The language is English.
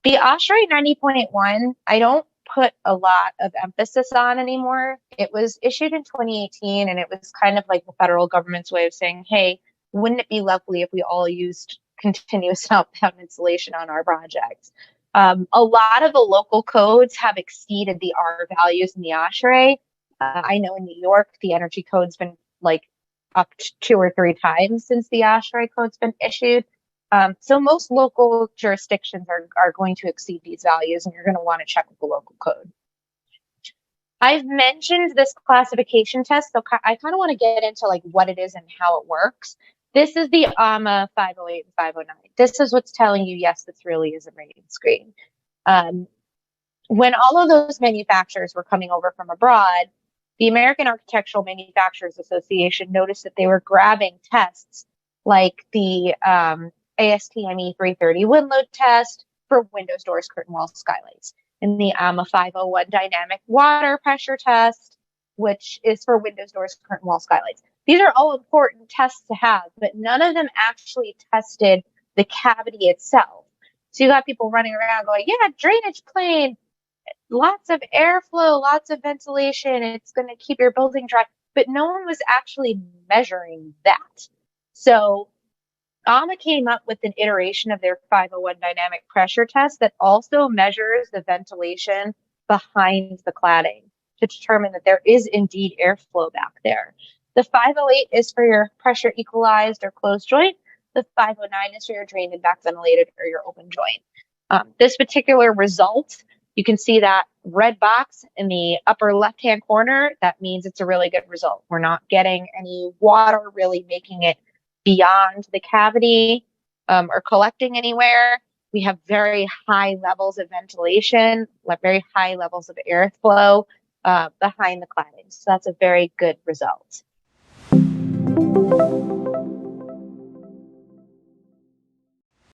The ASHREA 90.1, I don't put a lot of emphasis on anymore. It was issued in 2018, and it was kind of like the federal government's way of saying, hey, wouldn't it be lovely if we all used continuous outbound insulation on our projects? A lot of the local codes have exceeded the R values in the ASHREA. I know in New York, the energy code's been like up to 2 or 3 times since the ASHREA code's been issued. So most local jurisdictions are going to exceed these values, and you're going to want to check with the local code. I've mentioned this classification test, so I kind of want to get into like what it is and how it works. This is the AAMA 508 and 509. This is what's telling you, yes, this really is a Rainscreen. When all of those manufacturers were coming over from abroad, the American Architectural Manufacturers Association noticed that they were grabbing tests like the ASTME 330 wind load test for windows, doors, curtain walls, skylights, and the AAMA 501 dynamic water pressure test, which is for windows, doors, curtain walls, skylights. These are all important tests to have, but none of them actually tested the cavity itself. So you got people running around going, yeah, drainage plane, lots of airflow, lots of ventilation, it's going to keep your building dry, but no one was actually measuring that. So AAMA came up with an iteration of their 501 dynamic pressure test that also measures the ventilation behind the cladding to determine that there is indeed airflow back there. The 508 is for your pressure equalized or closed joint. The 509 is for your drained and back ventilated or your open joint. This particular result, you can see that red box in the upper left-hand corner. That means it's a really good result. We're not getting any water really making it beyond the cavity or collecting anywhere. We have very high levels of ventilation, very high levels of airflow behind the cladding. So that's a very good result.